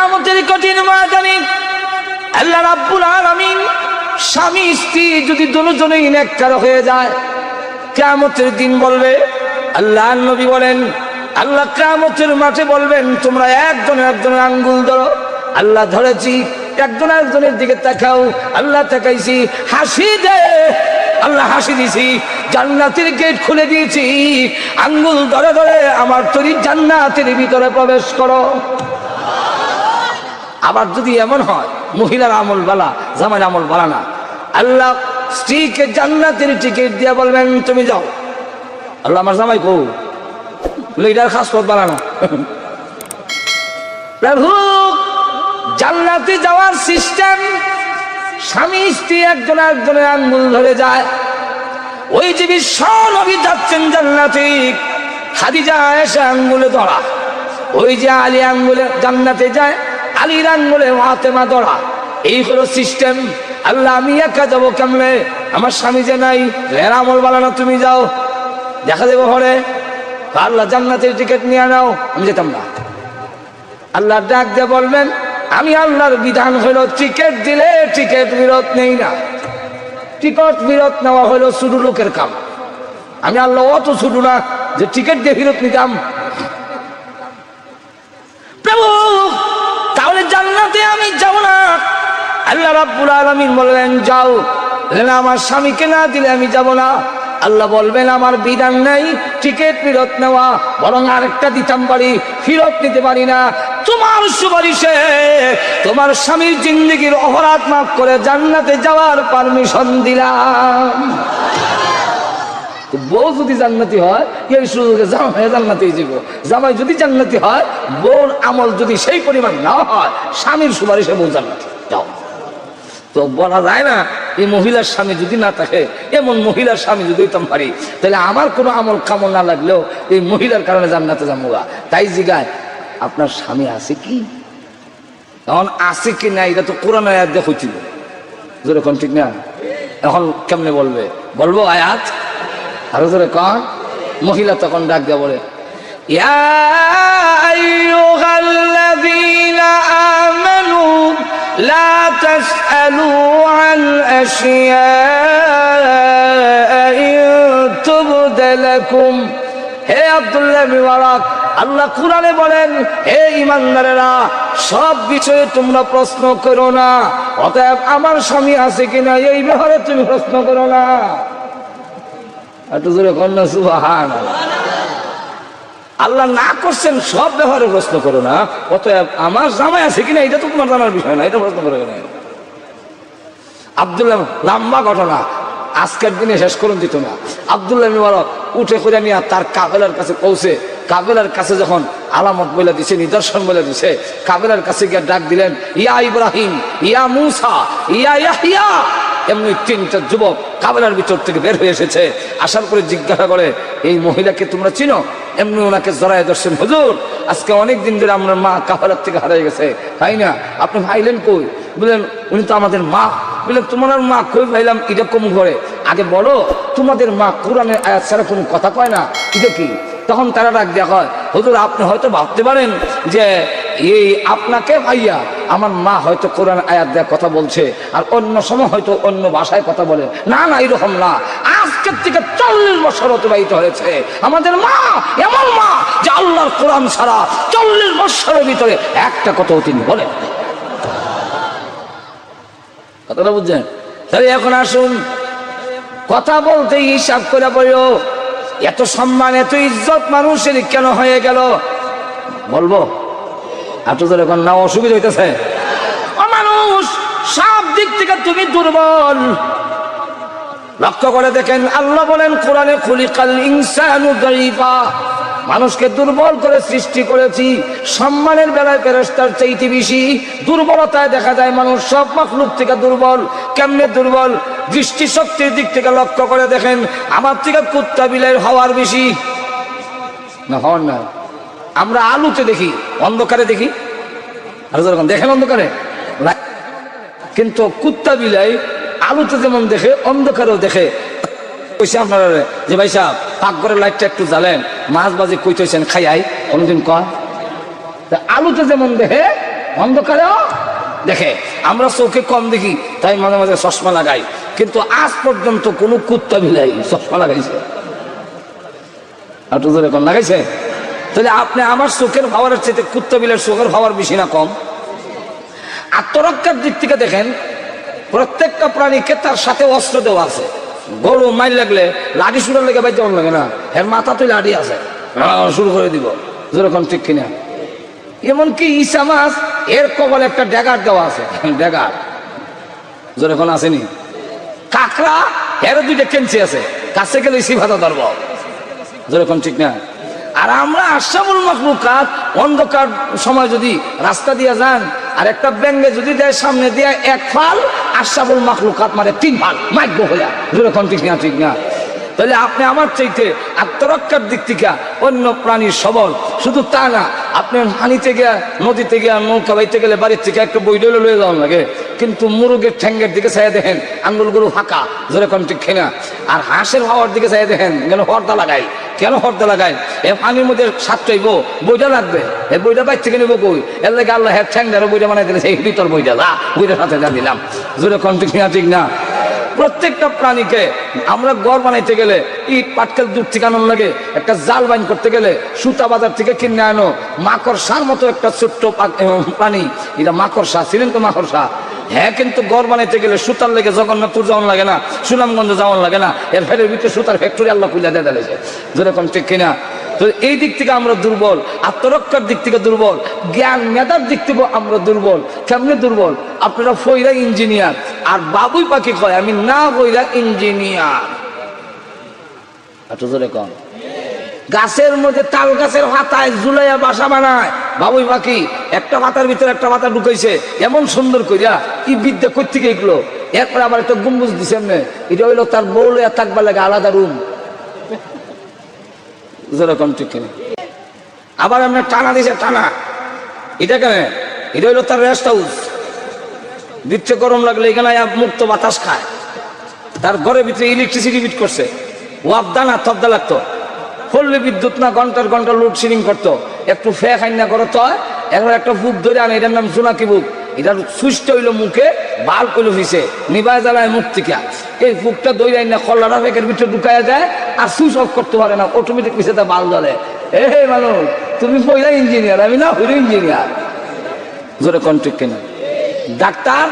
কিয়ামতের কঠিন ময়দানে আল্লাহ রাব্বুল আলামিন স্বামী স্ত্রী যদি দুজনেই নেককার হয়ে যায়, কিয়ামতের দিন বলবে, আল্লাহর নবী বলেন, আল্লাহ কিয়ামতের মাঠে বলবেন, তোমরা একজনের আঙ্গুল ধরো। আল্লাহ ধরেছি, একজনের দিকে তাকাও। আল্লাহ তাকাইছি, হাসি দে। আল্লাহ হাসি দিছি, জান্নাতের গেট খুলে দিয়েছি, আঙ্গুল ধরে ধরে আমার তৈরি জান্নাতের ভিতরে প্রবেশ করো। আবার যদি এমন হয় মহিলার আমল বালা, জামাইয়ের আমল বালা না, আল্লাহ স্ত্রীকে জান্নাতের টিকিট দিয়ে বলবেন, তুমি যাও। আল্লাহ আমার জামাই কো লিডার খাস পথ বালা না। প্রভু জান্নাতে যাওয়ার সিস্টেম, স্বামী স্ত্রী একজনের আঙ্গুল ধরে যায়। ওই যে বিশ্ব নবী যাচ্ছেন জান্নাতে, খাদিজা এসে আঙ্গুলে ধরা। ওই যে আলী আঙ্গুলে জান্নাতে যায়, আলীর আঙ্গুলে ফাতেমা ধরা। এই হলো সিস্টেম। আল্লাহ আমি একা যাবো কেমনে? আমার স্বামী যে নাই, এর আমল বানানো, তুমি যাও, দেখা যাবো ঘরে। আল্লাহ জান্নাতের টিকিট নিয়ে নাও। আমি যেতাম না। আল্লাহ ডাক দিয়ে বলবেন, আমি আল্লাহর বিধান হলো টিকিট দিলে টিকিট বিরত নেই না। টিকিট বিরত নেওয়া হলো ছোট লোকের কাম। আমি আল্লাহ অত ছোট না যে টিকিট দিয়ে বিরত নিতাম। প্রভু তাহলে জান্নাতে আমি যাব না? আল্লাহ রাব্বুল আলামিন বললেন, যাও। আমার স্বামীকে না দিলে আমি যাব না। আল্লাহ বলবেন, আমার বিধান নাই টিকিট ফেরত নেওয়া, বরং আরেকটা দিতাম পারি, ফেরত নিতে পারি না। তোমার সুপারিশে তোমার স্বামীর জিন্দেগির অপরাধ মাফ করে জান্নাতে যাওয়ার পারমিশন দিলাম। বউ যদি জান্নাতি হয়, এই সুযোগে জামাই জান্নাতেই যাব। জামাই যদি জান্নাতি হয়, বউর আমল যদি সেই পরিমাণ না হয়, স্বামীর সুপারিশে বউ জান্নাতি যাও। তো বলা যায় না এই মহিলার স্বামী যদি না থাকে, এমন মহিলার স্বামী যদি হইতাম পারি, তাহলে আমার কোনো আমল কামল না লাগলেও এই মহিলার কারণে জান্নাতে যাবো। তাই জিগায়, আপনার স্বামী আছে কি? এখন আছে কি না এটা তো কোরআন আয়াত দিয়ে হইছিল, যেরকম ঠিক না? এখন কেমনে বলবে? বলবো আয়াত আরো জোরে কন। মহিলা তখন ডাক দিয়ে বলে, ইয়া আইয়ুহাল্লাযীনা আমানু لا تسألوا عن أشياء إن تبد لكم। হে আব্দুল্লাহ মুবারক, আল্লাহ কুরআনে বলেন, হে ঈমানদারেরা, সব বিষয়ে তোমরা প্রশ্ন করো না। অতএব আমার স্বামী আছে কিনা এই ব্যাপারে তুমি প্রশ্ন করো না। একটু জোরে কন্যা সুবহানাল্লাহ। আল্লাহ না করছেন সব ব্যাপারে প্রশ্ন করো না। অতএব আমার জামাই আছে কিনা এটা তো তোমার জানার বিষয় না, এটা প্রশ্ন করো না। আব্দুল্লাহ, লম্বা ঘটনা, আজকের দিনে শেষ করুন দিত না। আব্দুল্লাহ মুবারক উঠে করে নিয়ে তার কাফেলার কাছে পৌঁছে, কাফেলার কাছে যখন আলামত বলে দিছে, নিদর্শন বলে দিছে, কাফেলার কাছে গিয়ে ডাক দিলেন, ইয়া ইব্রাহিম, ইয়া মুসা, ইয়া ইয়াহইয়া। এমনি তিনটা যুবক কাফেলার ভিতর থেকে বের হয়ে এসেছে। আসার পরে জিজ্ঞাসা করে, এই মহিলাকে তোমরা চিনো? এমনি ওনাকে জড়ায় ধরছেন, হুজুর আজকে অনেক দিন ধরে আমার মা কাফেলার থেকে হারিয়ে গেছে, তাই না? আপনি ভাইলেন কই? বললেন, উনি তো আমাদের মা। বললেন, তোমার মা কই ভাইলাম? এটা কম করে আগে বলো, তোমাদের মা কোরআনের আয়াত ছাড়া কোনো কথা কয় না, এটা কি? তখন তারা ডাক দেওয়া হয়, হুজুর আপনি হয়তো ভাবতে পারেন যে এই আপনাকে ভাইয়া, আমার মা হয়তো কোরআন আয়াত দেওয়া কথা বলছে, আর অন্য সময় হয়তো অন্য ভাষায় কথা বলে। না না, এরকম না। আজকের থেকে 40 বছর অতিবাহিত হয়েছে। আমাদের মা এমন মা যে আল্লাহর কোরআন ছাড়া 40 বছরের ভিতরে একটা কথাও তিনি বলেন। কথাটা বুঝছেন? তাহলে এখন আসুন, কথা বলতে হিসাব করে বলো, এত সম্মান এত ইজ্জত মানুষের কেন হয়ে গেল? বলবো এত জোরে এখন না, অসুবিধা হইতেছে? মানুষ সব দিক থেকে তুমি দুর্বল। লক্ষ্য করে দেখেন, আল্লাহ বলেন কোরআনে, খুলিকাল ইনসানু দাঈফা, মানুষকে দুর্বল করে সৃষ্টি করেছি। সম্মানের বেলায় ফেরেশতার চাইতে বেশি দুর্বলতায় দেখা যায় মানুষ সব মাখলুক থেকে দুর্বল। কেমনে দুর্বল? দৃষ্টিশক্তির দিক থেকে লক্ষ্য করে দেখেন, আমার থেকে কুত্তা বিলাই হওয়ার বেশি না, হওয়ার না। আমরা আলোতে দেখি, অন্ধকারে দেখি, আর যখন দেখেন অন্ধকারে, কিন্তু কুত্তা বিলাই আলোতে যেমন দেখে, অন্ধকারেও দেখে। আপনারা যে ভাই সাহেব পাকঘরের লাইটটা একটু জ্বালেন, মাছ বাজে কইতেছেন খাইয়াই, কোনদিন কয়? আলোতে যেমন দেখে অন্ধকারেও দেখে। আমরা চোখে কম দেখি, তাই মাঝে মাঝে চশমা লাগাই, কিন্তু আজ পর্যন্ত কোনো কুত্তা বিলাই চশমা লাগাইছে? একটু জোরে কোন লাগাইছে? তাহলে আপনি আমার চোখের পাওয়ারের চাইতে কুত্তা বিলের চোখের পাওয়ার বেশি না কম? আত্মরক্ষার দিক থেকে দেখেন, প্রত্যেকটা প্রাণীকে তার সাথে অস্ত্র দেওয়া আছে। গরু মাইল লাগলে লাঠি শুরু লেগে বাইতে লাগে না, এর মাথা তুই লাঠি আছে, শুরু করে দিব। যেরকম ঠিক কিনা? এমনকি ঈসা মাছ এর কবলে একটা ড্যাগার দেওয়া আছে, ড্যাগার যেরকম আসেনি। কাঁকড়া এর দুইটা কেঞ্চি আছে, কাছে গেলে সিফাতা ধরব। যেরকম ঠিক না? আর আমরা আশরাফুল মাখলুকাত অন্ধকার সময় যদি রাস্তা দিয়ে যান আর একটা ব্যাঙ্গে যদি দেয় সামনে দিয়ে এক ফাল, আশরাফুল মাখলুকাত মানে 3 ফাল মাইক হইয়া। যেরকম ঠিক না? ঠিক না? তাহলে আপনি আমার চাইতে আত্মরক্ষার দিক থেকে অন্য প্রাণীর সবল। শুধু তা না, আপনি পানিতে গিয়া নদীতে গিয়া নৌকা বাইতে গেলে বাড়ির থেকে একটা বই ডলে লয়ে যাওয়ার লাগে, কিন্তু মুরগের ঠ্যাঙ্গের দিকে চাইয়া দেখেন আঙ্গুলগুলো ফাঁকা। যেরকম ঠিক না? আর হাঁসের হাওয়ার দিকে চাইয়া দেখেন কেন হর্দা লাগাই, কেন হর্দা লাগাই? এ পানির মধ্যে সাতটাইব, বইটা লাগবে, এই বইটা বাইর থেকে নেবো কই? এর লাগে আল্লাহ হ্যাঁ ঠ্যাংটারও বইটা বানাই দিলে সেই ভিতর বইটা যা, বইটার সাথে যা দিলাম। যেরকম ঠিক না? ঠিক না? প্রত্যেকটা প্রাণীকে আমরা ঘর বানাইতে গেলে ইট পাটকেল দূর থেকে আনার লাগে, একটা জাল বাইন করতে গেলে সুতা বাজার থেকে কিনে আনো। মাকড়সার মতো একটা ছোট্ট প্রাণী, এটা মাকড়সা, ছিলেন তো মাকড়সা। হ্যাঁ, কিন্তু ঘর বানাইতে গেলে সুতার লেগে জগন্নাথপুর যাওয়ান লাগে না, সুনামগঞ্জ যাওয়ান লাগে না, এর ফেরের ভিতরে সুতার ফ্যাক্টরি আল্লাহ খুলে দিয়ে দিয়েছে। যেরকম ঠিক কিনা? তো এই দিক থেকে আমরা দুর্বল, আত্মরক্ষার দিক থেকে দুর্বল, জ্ঞান মেধার দিক থেকে আমরা দুর্বল। কেমনে দুর্বল? আপনারা ফইরা ইঞ্জিনিয়ার, আর বাবুই পাখি কয় আমি না ফইরা ইঞ্জিনিয়ার। গাছের মধ্যে তাল গাছের পাতায় ঝুলাইয়া বাসা বানায় বাবুই পাখি, একটা পাতার ভিতরে একটা পাতা ঢুকাইছে এমন সুন্দর করিয়া। কি বিদ্যা কোত্থেকে এগুলো? এরপরে আবার একটা গম্বুজ দিছে এমনি, এটা হইলো তার বউ লইয়া থাকবার লাগে আলাদা রুম। যেরকম ঠিক কিনা? আবার আপনার টানা দিছে, টানা, এটা কেন? এটা হইলো তার রেস্ট হাউস। দিচ্ছে গরম লাগলে এখানে মুক্ত বাতাস খায়। তার ঘরের ভিতরে ইলেকট্রিসিটি ফিট করছে, ওয়াবদা না তবদা লাগতো, পড়লে বিদ্যুৎ না ঘন্টার ঘন্টা লোডশেডিং করতো। একটু ফে খাই না করতো, এখন একটা বুক ধরে আনে, এটার নাম জোনাকি বুক। এটার সুইচটা হইলো মুখে, বাল কইলো ফিসে, নিবায় জ্বালায় মুখ থেকে। এই বুকটা দই আইন না খল্লাটা ফেকের ভিতরে ঢুকাইয়া যায়, আর সুইচ অফ করতে পারে না, অটোমেটিক পিছিয়ে তা বাল জ্বলে। এ মানুষ, তুমি পয়লা ইঞ্জিনিয়ার, আমি না হইল ইঞ্জিনিয়ার। জোরে কন্ট্রিক কেনা? ডাক্তার,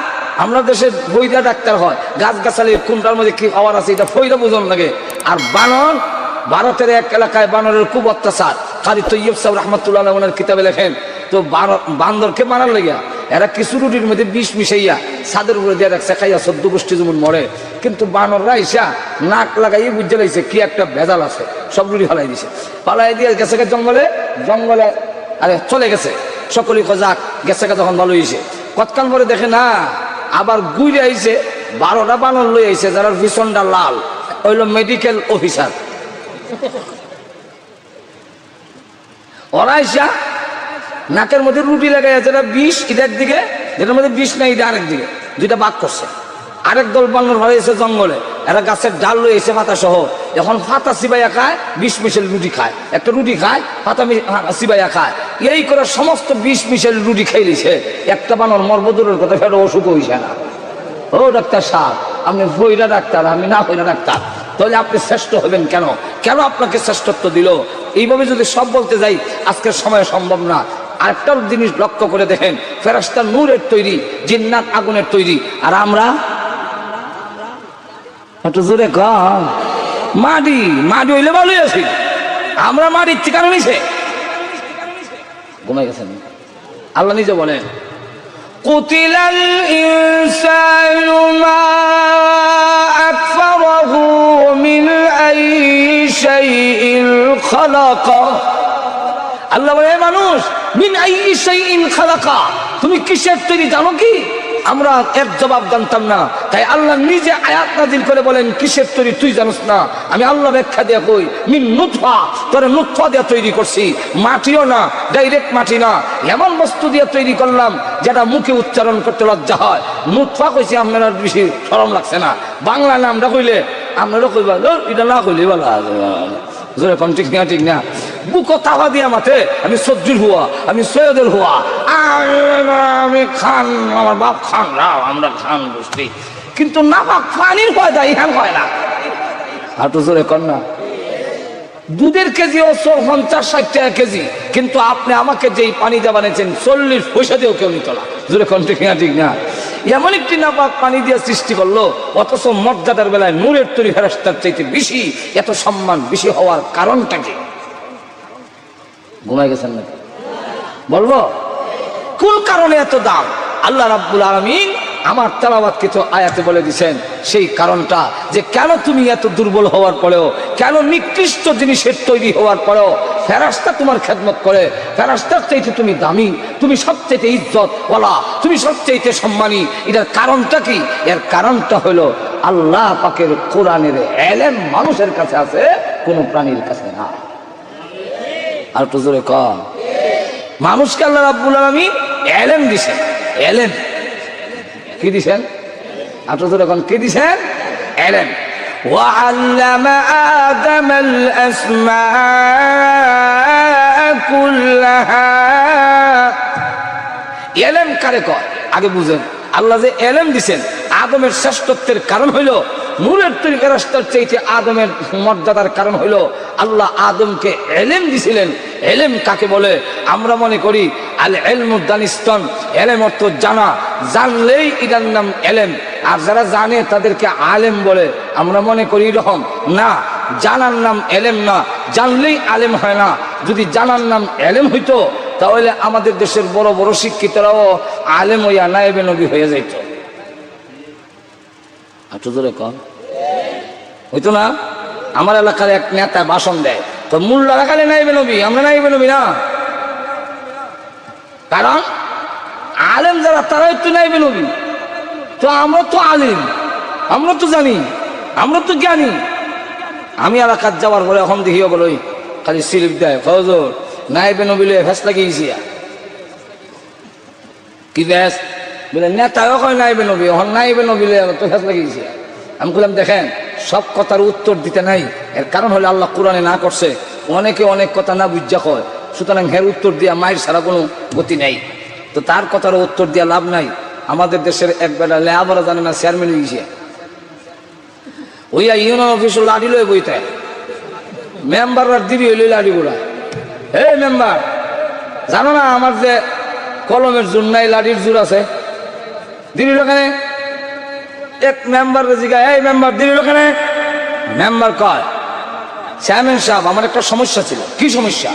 আমরা দেশে বইটা ডাক্তার হয়, গাছ গাছালি কোনটার মধ্যে কি খাওয়ার আছে এটা ফইরা বোঝন লাগে। আর বানর, ভারতের এক এলাকায় বানরের খুব অত্যাচার। কারি তৈয়ব সাহেব রহমতুল্লাহ ওনার কিতাবে লেখেন, তো বান্দরকে মারার লেগে এরা কিছু রুটির মধ্যে বিষ মিশাইয়া ছাদের উপরে দিয়ে রাখছে, খাইয়া 14 গোষ্ঠী যেমন মরে। কিন্তু বানররা ইসা নাক লাগাইয়ে বুঝে লাগছে কি একটা ভেজাল আছে, সব রুটি ফালাই দিছে। ফালাই দিয়ে গেছে জঙ্গলে, জঙ্গলে আরে চলে গেছে। সকলেই যাক গেছে, যখন ভালো হয়েছে। কতক্ষণ পরে দেখে না, আবার ঘুরে আইছে 12টা বানর লই আইছে, যারা ভীষণটা লাল, হইল মেডিকেল অফিসার। ওরা আইসা নাকের মধ্যে রুটি লাগাই, যেটা বিষ এটার দিকে, যেটার মধ্যে বিষ নাই এটা আরেক দিকে, দুইটা ভাগ করছে। আরেক দল বানর হয়েছে জঙ্গলে, এরা গাছের ডাল লই এসে পাতা সহ। এখন পাতা চিবাইয়া খায়, বিষ মিশেল রুটি খায়, একটা রুটি খায়, পাতা চিবাইয়া খায়। এই করে সমস্ত বিষ মিশেল রুটি খাই দিছে। একটা বানর মর্বদূরের কথা ফের অসুখ হইছে না। ও ডাক্তার সাহেব, আপনি বইরা ডাক্তার, আমি না বইরা ডাক্তার, তাহলে আপনি শ্রেষ্ঠ হবেন কেন? কেন আপনাকে শ্রেষ্ঠত্ব দিল? এইভাবে যদি সব বলতে যাই আজকের সময় সম্ভব না। আরেকটা জিনিস লক্ষ্য করে দেখেন, ফেরেশতা নূরের তৈরি, জিন্নাত আগুনের তৈরি, আর আমরা একটু জোরে কম মাটি। মাটি হইলে ভালোই আছি, আমরা মাটির ঠিকানা নিছে ঘুমাই গেছেন। আল্লাহ নিজে বলেন, কুতিলাল ইনসানু মা আকফারাহু মিন আইয়ি শাইইন খালাকা। আল্লাহ বলে, মানুষ, মিন আইয়ি শাইইন খালাকা, তুমি কিসের তৈরি জানো কি? আমরা এর জবাব জানতাম না, তাই আল্লাহ নিজে আয়াত নাযিল করে বলেন, কিসের তৈরি তুই জানোস না? আমি আল্লাহ ব্যাখ্যা দিয়ে কই, মিন নুতফা, তোরে নুতফা দিয়ে তৈরি করছি, মাটিও না, ডাইরেক্ট মাটি না, এমন বস্তু দিয়ে তৈরি করলাম যেটা মুখে উচ্চারণ করতে লজ্জা হয়। নুতফা কইছি, আপনার বেশি শরম লাগছে না? বাংলা নামটা কইলে আপনারা কইবা এটা না কইলে বলা, ঠিক না? ঠিক না? বুকো তাওয়া দিয়া মাথে আমি সজ্জুর হুয়া, আমি সৈয়দের হুয়া, আমি খান, আমার বাপ খান রাও, আমরা খান বুঝছি, কিন্তু না বাপ পানির পয়দা ইহান হয় না। হাঁটু জোরে কর না। দুধের কেজি ও 50-60 টাকা কেজি, কিন্তু আপনি আমাকে যেই পানি দিয়ে বানিয়েছেন 40 পয়সা দিয়েও কেউ নিত না। জোরে কোন ঠিক না? ঠিক না? এমন একটি নাপাক পানি দিয়ে সৃষ্টি করলো, অথচ মর্যাদার বেলায় নূরের তৈরি ফেরেশতার চাইতে বেশি, এত সম্মান বেশি হওয়ার কারণটা কি? ঘুমাই গেছেন নাকি? বলবো কোন কারণে এত দাম? আল্লাহ রাব্বুল আলামিন আমার তেলাওয়াতকৃত আয়াতে বলে দিয়েছেন সেই কারণটা, যে কেন তুমি এত দুর্বল হওয়ার পরেও, কেন নিকৃষ্ট জিনিসের তৈরি হওয়ার পরেও ফেরেশতা তোমার খেদমত করে, ফেরেশতার চাইতে তুমি দামি, তুমি সবচেয়ে ইজ্জত ওয়ালা, তুমি সবচেয়ে সম্মানী। এটার কারণটা কি? এর কারণটা হলো আল্লাহ পাকের কোরআনের ইলম মানুষের কাছে আছে, কোনো প্রাণীর কাছে না। আর একটু জোরে কম। মানুষকে আল্লাহ রাব্বুল আলামিন ইলম দিয়েছেন। ইলম কি দিছেন? আটো জোরে কোন কি দিছেন? ইলম। ওয়াআল্লামা আদামাল আসমাআ কুল্লাহা। ইলম কারে কয় আগে বুঝেন। আল্লাহ যে ইলম দিছেন, আদমের শ্রেষ্ঠত্বের কারণ হইল, নূরের তৈরি ফেরেশতার চাইতে আদমের মর্যাদার কারণ হইল আল্লাহ আদমকে ইলম দিছিলেন। ইলম কাকে বলে? আমরা মনে করি আল ইলমু দানিস্তন, ইলম অর্থ জানা, জানলেই এটার নাম ইলম। আর যারা জানে তাদেরকে আলেম বলে। আমরা মনে করি এরকম না, জানার নাম ইলম না, জানলেই আলেম হয় না। যদি জানার নাম ইলম হইতো তাহলে আমাদের দেশের বড় বড় শিক্ষিতরাও আলেম হইয়া নায়েবে নবী হয়ে যাইত। আচ্ছা ধরে কম হইতো না? আমার এলাকার এক নেতা ভাষণ দেয়, তো মোল্লা লাগালে নাইবে নবী, আমরা নাইবে নবী না। কারণ আলেম যারা তারাই তো নাইবে নবী। তো আমরা তো আলেম, আমরা তো জানি, আমরা তো জ্ঞানী। আমি এলাকার যাওয়ার পরে এখন দেখিও বলো খালি স্লিপ দেয়, ফজর নাইবে নবী লয়ে ফেস লাগিয়েছি। কি ব্যাস বলে নেতাও কয় নাইবে নবী, এখন নাইবে নবী লয়ে তো ফেস লাগিয়েছি। আমি বললাম দেখেন, সব কথার উত্তর দিতে নাই। এর কারণ হলে আল্লাহ কোরআনে না করছে, অনেকে অনেক কথা না বুঝা কয়, সুতরাং হের উত্তর দিয়া মায়ের ছাড়া কোনো গতি নেই। তো তার কথার উত্তর দিয়া লাভ নাই। আমাদের দেশের এক বেলা লেহাবরা জানে না, চেয়ারম্যান গিয়েছে, ওইয়া ইউনিয়ন অফিসে লাঠি লয়ে বইতে, মেম্বাররা দিবি হইল লাঠি গোড়া। এই মেম্বার জানো না আমার যে কলমের জোর নাই, লাঠির জোর আছে, দিবি ওখানে। এক মেম্বার জিগায়, এই মেম্বার দিবি ওখানে। মেম্বার কয়, চেয়ারম্যান সাহেব আমার একটা সমস্যা ছিল। কি সমস্যা?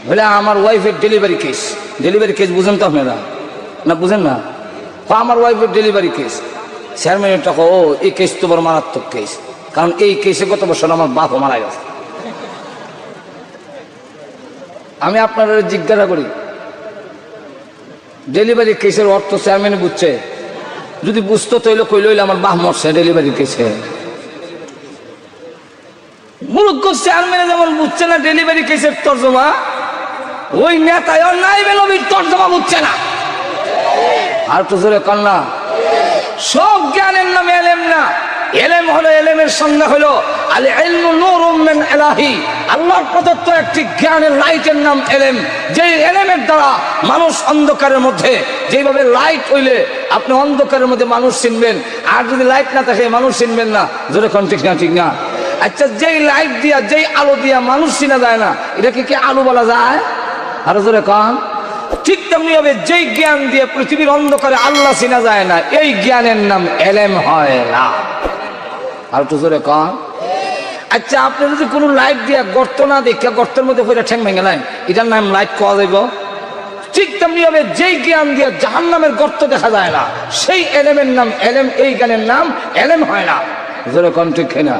বলে আমার ওয়াইফের ডেলিভারি কেস। ডেলিভারি কেস বুঝেন তো আপনারা? না বুঝেন না? আমার ওয়াইফের ডেলিভারি কেস। চেয়ারম্যানটা ও এই কেস তো বড় মারাত্মক কেস, কারণ এই কেসে গত বছর আমার বাপও মারা গেছে। আমি আপনারা জিজ্ঞাসা করি, ডেলিভারি কেসের অর্থ চেয়ারম্যান বুঝছে? যদি বুঝতো তাইলে কইল আমার বাপ মরছে ডেলিভারি কেসে। মূর্খ চেয়ারম্যান যেমন বুঝছে না ডেলিভারি কেসের তর্জমা, ওই নেতায় নাইবে নবীর তর্জমা বুঝছে না। আর তো জোরে কন্যা, সব জ্ঞানের নাম এলেম না। এলেম হলো, এলেমের সংজ্ঞা হলো আল ইলমু নূরুম মিন ইলাহি, আল্লাহর প্রদত্ত একটি জ্ঞানের লাইটের নাম এলেম। যে এলেমের দ্বারা মানুষ অন্ধকারের মধ্যে, যেভাবে লাইট হইলে আপনি অন্ধকারের মধ্যে মানুষ চিনবেন, আর যদি লাইট না থাকে মানুষ চিনবেন না। জোরে কোন ঠিক না? ঠিক না? আচ্ছা, যেই লাইট দিয়া, যেই আলো দিয়া মানুষ চিনা যায় না, এটাকে কি আলো বলা যায়? আরো জোরে কন। ঠিক তেমনি হবে যেই জ্ঞান দিয়ে পৃথিবীর অন্ধকারে আল্লাহ চিনা যায় না, এই জ্ঞানের নাম এলেম হয় না। আর একটু জোরে কন। আচ্ছা, আপনি যদি কোনো লাইট দিয়া গর্ত না দেখে গর্তের মধ্যে পড়ে ঠ্যাং ভেঙে নেন, এটার নাম লাইট কোয়া যাইব? ঠিক তেমনি হবে যেই জ্ঞান দিয়ে জাহান্নামের গর্ত দেখা যায় না, সেই এলেমের নাম এলেম, এই জ্ঞানের নাম এলেম হয় না। জোরে কন ঠিক না?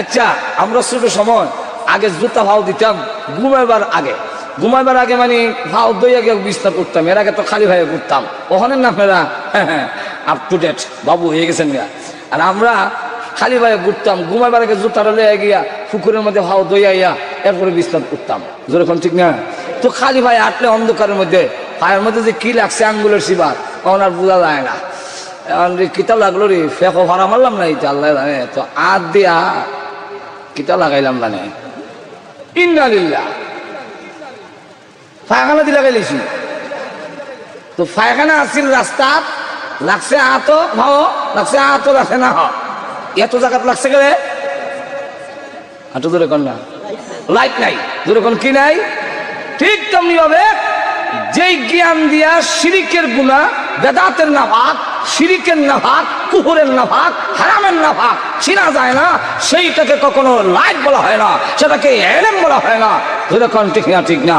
আচ্ছা, আমরা ছোট সময় আগে জুতা ভাও দিতাম ঘুমাইবার আগে। ঘুমাইবার আগে মানে ভাও দইয়া গিয়ে বিস্তার করতাম। এর আগে তো খালি ভাইয়ে ঘুরতাম। ওখানে না আপনারা আপ টু ডেট বাবু হয়ে গেছেন গা। আর আমরা খালি ভাইয়ে ঘুরতাম, ঘুমাইবার আগে জুতাটা লইয়া গিয়া পুকুরের মধ্যে ভাও দইয়া এরপরে বিস্তার করতাম। যেরকম ঠিক না? তো খালি ভাই আটলে অন্ধকারের মধ্যে পায়ের মধ্যে যে কি লাগছে আঙ্গুলের শিবার, তখন আর বোঝা যায় না। কিতা লাগলো রে, ফেঁকো ভাড়া মারলাম না, এই আল্লাহ জানে। তো আট দিয়া কিতা লাগাইলাম জানে। ইন্নালিল্লাহ। পায়খানা দি লাগাইলেছি তো পায়খানা আসছিল রাস্তা লাগছে আতো ভাও লাগছে আতো লাগছে না এত জায়গা লাগছে গেলে হাঁটু ধরে কন না লাইট নাই ধরে কোন কি নাই ঠিক তেমনি ভাবে যেই জ্ঞান দিয়া শিরিকের গুনাহ বেদাতের নাফাক শিরিকের নাফাক কুফরের নাফাক হারামের নাফাক চিনা যায় না সেইটাকে কখনো লাইট বলা হয় না সেটাকে এলেম বলা হয় না ধরে কোন ঠিক না ঠিক না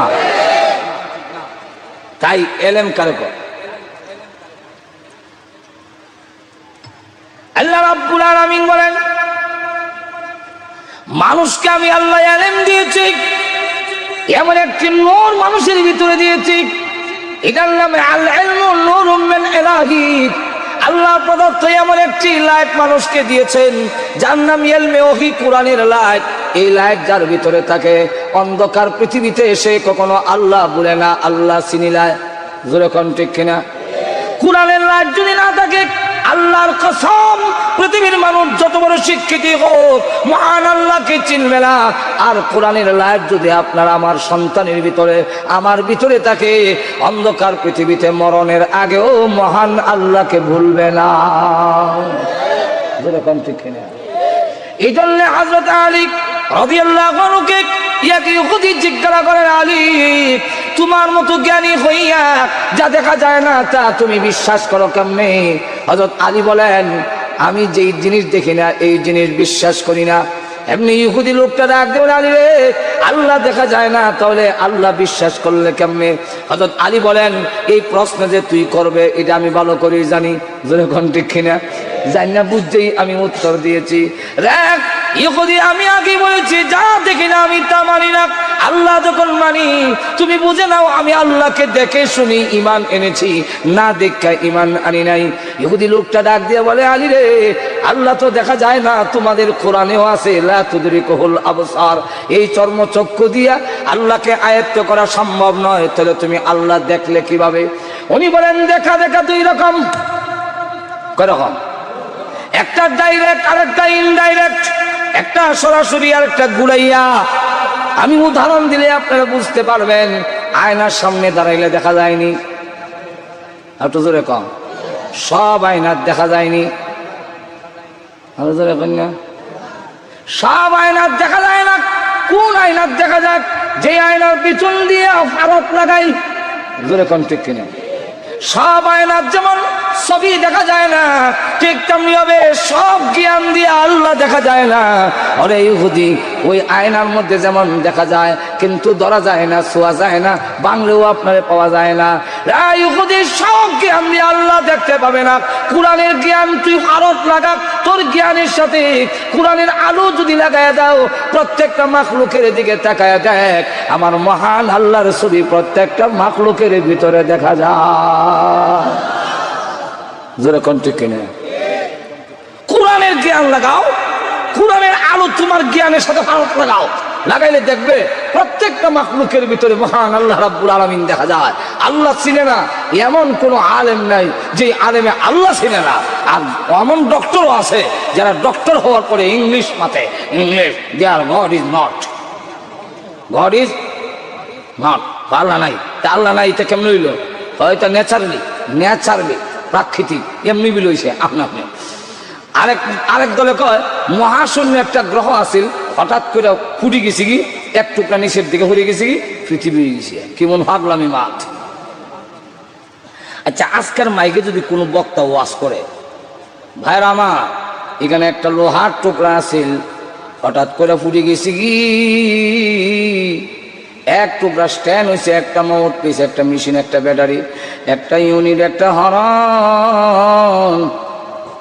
তাই এলেম কারে কয় আল্লাহ রাব্বুল আলামিন বলেন মানুষকে আমি আল্লাহ এলেম দিয়েছি এমন একটি নূর মানুষের ভিতরে দিয়েছি এটার নামে আল ইলমু নূরুম মিন ইলাহি আল্লাহ প্রদত্ত এমন একটি লাইট মানুষকে দিয়েছেন যার নাম ইলমে ওহী কোরআনের লাইট এই লাইট যার ভিতরে থাকে অন্ধকার পৃথিবীতে এসে কখনো আল্লাহ বলে না আল্লাহ চিনিলায় জোরে কোন ঠিক কিনা কোরআনের লাইট যদি না থাকে আল্লাহর কসম পৃথিবীর মানুষ যত বড় শিক্ষিত হোক মহান আল্লাহকে চিনবে না আর কোরআনের লাইট যদি আপনার আমার সন্তানের ভিতরে আমার ভিতরে থাকে অন্ধকার পৃথিবীতে মরণের আগেও মহান আল্লাহকে ভুলবে না যেরকম ঠিক কিনা এই জন্য হযরত আলী রাদিয়াল্লাহু আনহুকে ইহুদি জিজ্ঞাসা করেন আলী তোমার মতো জ্ঞানী হইয়া যা দেখা যায় না তা তুমি বিশ্বাস করো কেমনে হযরত আলী বলেন আমি যেই জিনিস দেখি না এই জিনিস বিশ্বাস করি না এমনি ইহুদি লোকটা ডাক দেন আলী রে আল্লাহ দেখা যায় না তাহলে আল্লাহ বিশ্বাস করলে কেমনে হযরত আলী বলেন এই প্রশ্ন যে তুই করবে এটা আমি ভালো করেই জানি যখন ঠিক কিনা জানি না বুঝতেই আমি উত্তর দিয়েছি দেখ ইহুদি আমি আগে বলেছি যা দেখি না আমি তা মানি না আল্লাহ যখন মানি তুমি বুঝে নাও আমি আল্লাহকে দেখে শুনি ঈমান এনেছি না দেখে ঈমান আনি নাই ইহুদি লোকটা ডাক দিয়ে বলে আলী রে আল্লাহ তো দেখা যায় না তোমাদের কোরআনেও আছে লা তুদরিকুহুল আবসার এই চর্মচক্ষু দিয়া আল্লাহকে আয়ত্ত করা সম্ভব নয় তাহলে তুমি আল্লাহ দেখলে কিভাবে উনি বলেন দেখা দেখা দুই রকম কয় রকম একটা ডাইরেক্ট আর একটা ইনডাইরেক্ট একটা সরাসরি আর একটা গুড়াইয়া আমি উদাহরণ দিলে আপনারা বুঝতে পারবেন আয়নার সামনে দাঁড়াইলে দেখা যায়নি একটু জোরে কম সব আয়নার দেখা যায়নি আরো জোরে কম না সব আয়নার দেখা যায় না কোন আয়নার দেখা যায় যে আয়নার পিছন দিয়ে ফারত লাগাই জোরে কম ঠিক কিনা সব আয়নার যেমন ছবি দেখা যায় না ঠিক তেমনি হবে সব জ্ঞান দিয়ে আল্লাহ দেখা যায় না আরে ইহুদি ওই আয়নার মধ্যে যেমন দেখা যায় কিন্তু ধরা যায় না ছোঁয়া যায় না বাংলাও আপনারে পাওয়া যায় না ইহুদি সব জ্ঞান দিয়ে আল্লাহ দেখতে পাবে না কোরআনের জ্ঞান তুই আরত লাগা তোর জ্ঞানের সাথে কোরআনের আলো যদি লাগায় দাও প্রত্যেকটা মাখলুকের দিকে তাকায় দেখ আমার মহান আল্লাহর ছবি প্রত্যেকটা মাখলুকের ভিতরে দেখা যায় জোরে কোন ঠিক কিনা কোরআনের জ্ঞান লাগাও কোরআনের আলো তোমার জ্ঞানের সাথে ফারক লাগাও লাগাইলে দেখবে প্রত্যেকটা মাখলুকের ভিতরে মহান আল্লাহ রাব্বুল আলামিন দেখা যায় আল্লাহ চিনে না এমন কোন আলেম নাই যে আলেমে আল্লাহ চিনে না আর এমন ডক্টরও আছে যারা ডক্টর হওয়ার পরে ইংলিশ মাতে English there God is not আল্লাহ নাই তা আল্লাহ নাই তা কেমন হইল হয়তো ন্যাচারালি প্রাকৃতিক এমনি বিল হয়েছে আপনি আরেক দলে কয় মহাশূন্য একটা গ্রহ আছিল হঠাৎ করে ফুটি গেছি কি এক টুকরা নিচের দিকে ফুটে গেছি কি পৃথিবী হয়ে গেছে কেমন ভাগলামি মাঠ আচ্ছা আজকের মাইকে যদি কোনো বক্তা ওয়াজ করে ভাইরা আমার এখানে একটা লোহার টুকরা আছিল হঠাৎ করে ফুটে গেছি কি এক টুকরা স্ট্যান্ড হয়েছে একটা মাউথ পিস একটা মেশিন একটা ব্যাটারি একটা ইউনিট একটা হরন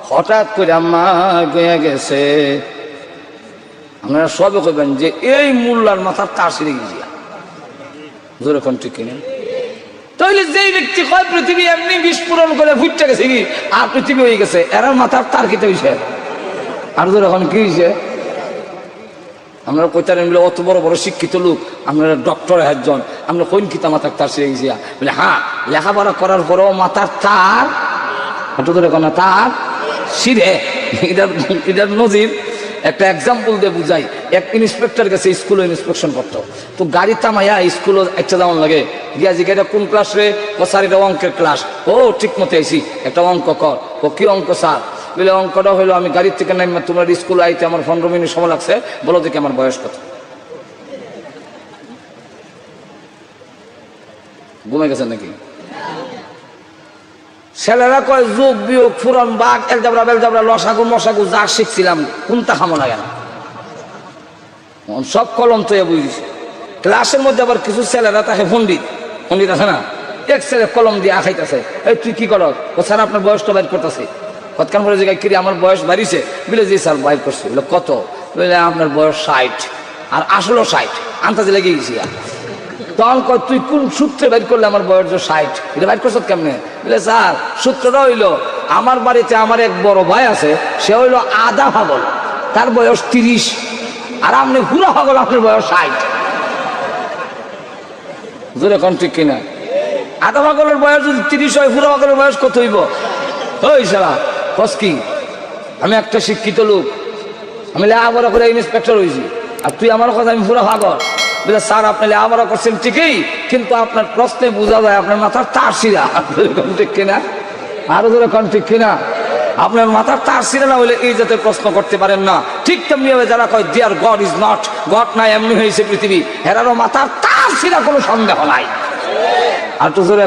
হঠাৎ করে আমার গয়ে গেছে আপনারা সবে কইবেন যে এই মোল্লার মাথার তার ছিঁড়ে গেছি জোরে কোন ঠিক কিনা তাহলে যেই ব্যক্তি কয় পৃথিবী এমনি বিস্ফোরণ করে ফুটতে গেছে কি আর পৃথিবী হয়ে গেছে এরা মাথার তার কিতে হয়েছে আর জোরে এখন কি হয়েছে আপনারা কইতারেন বলে অত বড় বড় শিক্ষিত লোক আপনারা ডক্টর একজন আমরা কোন কিতা মাথার তার ছিঁড়ে গেছি বলে হ্যাঁ লেখাপড়া করার পরেও মাথার তার একটু ধরে কোন তার ছিঁড়ে এটার নজির একটা এক্সাম্পল দিয়ে বুঝাই। এক ইন্সপেক্টর গেছে স্কুলে ইন্সপেকশন করতো, তো গাড়ি থামাইয়া স্কুলে একটা যেমন লাগে গিয়া জিজ্ঞাসা এটা কোন ক্লাস রে? ও স্যার এটা অঙ্কের ক্লাস। ও ঠিক মতো আইসি, একটা অঙ্ক কর। ও কি অঙ্ক স্যার? বলে অঙ্কটা হইলো আমি গাড়ির থেকে নামি তোমার স্কুলে আইতে আমার 15 মিনিট সময় লাগছে, বলো দেখি আমার বয়স কত। ঘুমে গেছেন নাকি? ছেলেরা কয় যোগ বিয়োগ ফুরন বাঘ এলজাবরা বেলজাবরা লসাগু মশাগু যা শিখছিলাম কোনটা খামো লাগে না, সব কলম তো বুঝিস। ক্লাসের মধ্যে আবার কিছু ছেলেরা তাকে পণ্ডিত পণ্ডিত আছে না, এক ছেলে কলম দিয়ে আখাইতেছে, এই তুই কি কর? ও স্যার আপনার বয়সটা বাইর করতেছে। কতক্ষণ পরে জায়গায় কিরে আমার বয়স বাড়িছে? বলে জি স্যার বাইর করছে। বলে কত? বলে আপনার বয়স 60। আর আসলো 60, আন্তাজে লেগে গেছি। তখন কয় তুই কোন সূত্রে বাইর করলে আমার বয়স 60? এটা বাইর করছ কেমনে? বলে স্যার সূত্রটা হইলো আমার বাড়িতে আমার এক বড় ভাই আছে, সে হইলো আধা পাগল, তার বয়স 30, আর আপনি পুরা পাগল, আপনার বয়স 60। জোরে কোন ঠিক কিনা? আধা পাগলের বয়স যদি 30 হয়, পুরা পাগলের বয়স কত হইব? ওই সারা কস কি? আমি একটা শিক্ষিত লোক, আমি লেখাপড়া করে ইন্সপেক্টর হয়েছি, আর তুই আমার কথা আমি পুরা পাগল? বলে স্যার আপনি লেখাপড়া করছেন ঠিকই, কিন্তু আপনার প্রশ্নে বোঝা যায় আপনার মাথার তার শিরা। ঠিক কিনা? আরো ধরে কোন ঠিক কিনা? আপনার মাথার তার শিরা না হলে এই জাতীয় প্রশ্ন করতে পারেন না। ঠিক তেমনি হবে যারা কয় dear God is not, God নাই এমনি হয়েছে পৃথিবী, এরারও মাথার তার শিরা, কোনো সন্দেহ নাই। আর তো জোরে